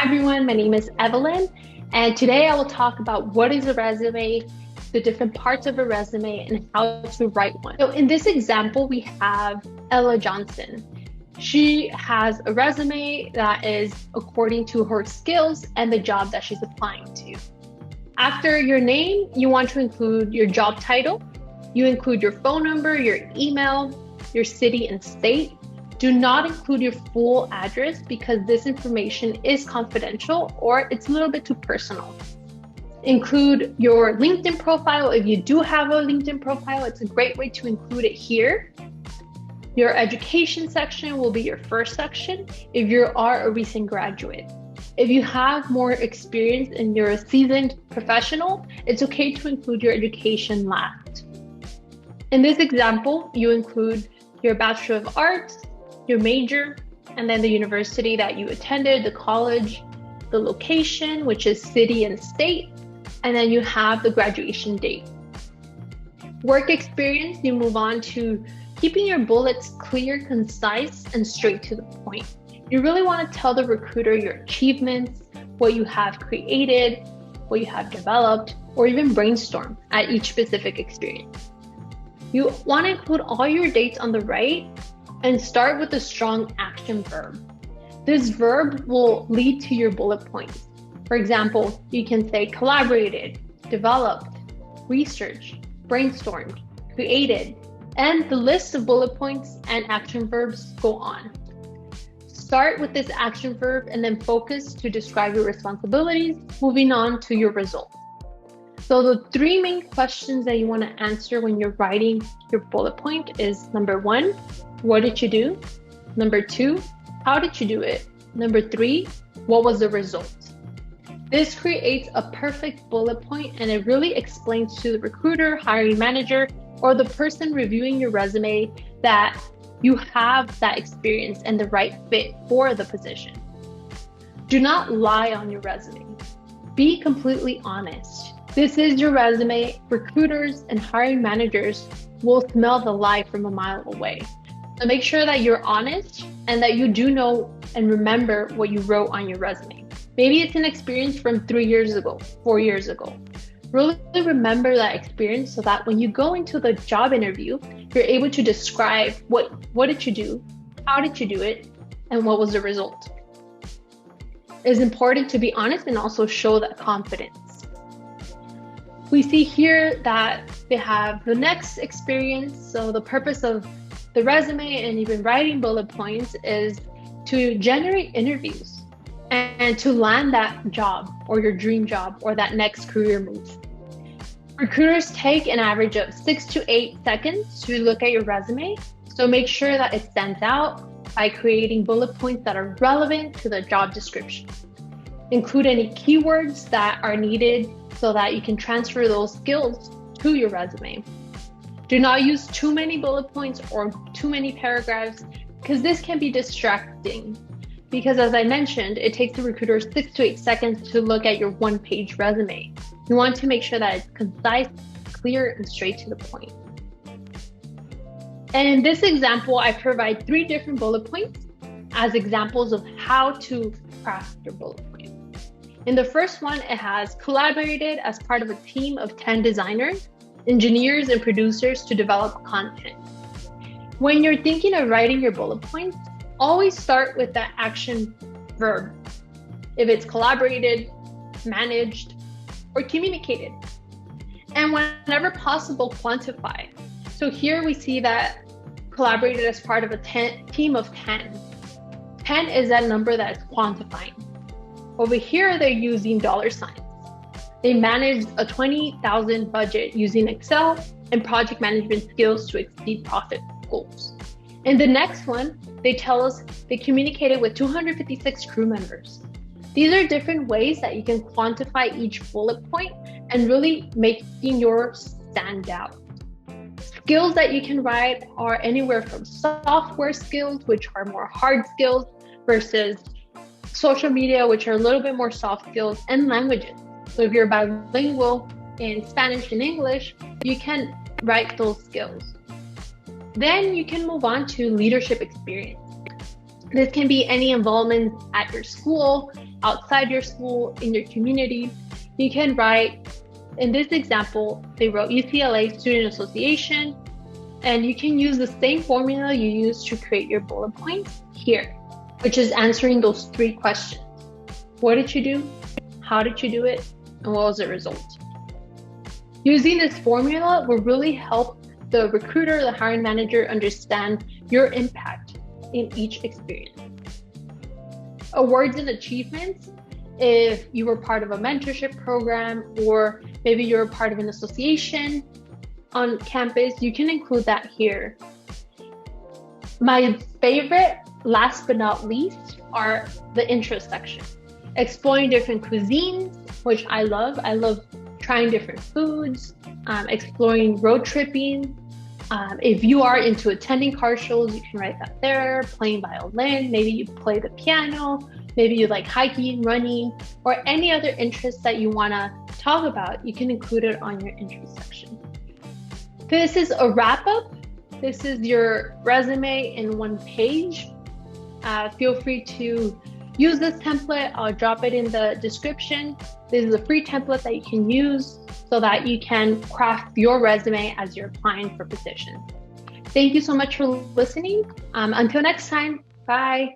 Hi everyone, my name is Evelyn, and today I will talk about what is a resume, the different parts of a resume, and how to write one. So in this example, we have Ella Johnson. She has a resume that is according to her skills and the job that she's applying to. After your name, you want to include your job title. You include your phone number, your email, your city and state. Do not include your full address because this information is confidential or it's a little bit too personal. Include your LinkedIn profile. If you do have a LinkedIn profile, it's a great way to include it here. Your education section will be your first section if you are a recent graduate. If you have more experience and you're a seasoned professional, it's okay to include your education last. In this example, you include your Bachelor of Arts, your major, and then the university that you attended, the college, the location, which is city and state, and then you have the graduation date. Work experience, you move on to keeping your bullets clear, concise, and straight to the point. You really want to tell the recruiter your achievements, what you have created, what you have developed, or even brainstorm at each specific experience. You want to include all your dates on the right and start with a strong action verb. This verb will lead to your bullet points. For example, you can say collaborated, developed, researched, brainstormed, created, and the list of bullet points and action verbs go on. Start with this action verb and then focus to describe your responsibilities, moving on to your results. So the three main questions that you want to answer when you're writing your bullet point is number one, what did you do? Number two, how did you do it? Number three, what was the result? This creates a perfect bullet point and it really explains to the recruiter, hiring manager, or the person reviewing your resume that you have that experience and the right fit for the position. Do not lie on your resume. Be completely honest. This is your resume. Recruiters and hiring managers will smell the lie from a mile away. So make sure that you're honest and that you do know and remember what you wrote on your resume. Maybe it's an experience from 3 years ago, 4 years ago. Really remember that experience so that when you go into the job interview, you're able to describe what did you do, how did you do it, and what was the result. It's important to be honest and also show that confidence. We see here that they have the next experience. So the purpose of the resume and even writing bullet points is to generate interviews and to land that job or your dream job or that next career move. Recruiters take an average of 6 to 8 seconds to look at your resume. So make sure that it stands out by creating bullet points that are relevant to the job description. Include any keywords that are needed so that you can transfer those skills to your resume. Do not use too many bullet points or too many paragraphs because this can be distracting. Because as I mentioned, it takes the recruiter 6 to 8 seconds to look at your one-page resume. You want to make sure that it's concise, clear, and straight to the point. And in this example, I provide 3 different bullet points as examples of how to craft your bullet point. In the first one, it has collaborated as part of a team of 10 designers, engineers, and producers to develop content. When you're thinking of writing your bullet points, always start with that action verb. If it's collaborated, managed, or communicated. And whenever possible, quantify. So here we see that collaborated as part of a team of 10. 10 is that number that is quantifying. Over here, they're using dollar signs. They managed a $20,000 budget using Excel and project management skills to exceed profit goals. In the next one, they tell us they communicated with 256 crew members. These are different ways that you can quantify each bullet point and really making yours stand out. Skills that you can write are anywhere from software skills, which are more hard skills, versus social media, which are a little bit more soft skills, and languages. So if you're bilingual in Spanish and English, you can write those skills. Then you can move on to leadership experience. This can be any involvement at your school, outside your school, in your community. You can write, in this example, they wrote UCLA Student Association, and you can use the same formula you use to create your bullet points here, which is answering those 3 questions. What did you do? How did you do it? And what was the result? Using this formula will really help the recruiter, the hiring manager, understand your impact in each experience. Awards and achievements, if you were part of a mentorship program, or maybe you're part of an association on campus, you can include that here. My favorite, last but not least, are the interest section. Exploring different cuisines, which I love. I love trying different foods, exploring road tripping. If you are into attending car shows, you can write that there. Playing violin, maybe you play the piano, maybe you like hiking, running, or any other interests that you want to talk about, you can include it on your interest section. This is a wrap-up. This is your resume in 1 page. Feel free to use this template. I'll drop it in the description. This is a free template that you can use so that you can craft your resume as you're applying for positions. Thank you so much for listening. Until next time, bye.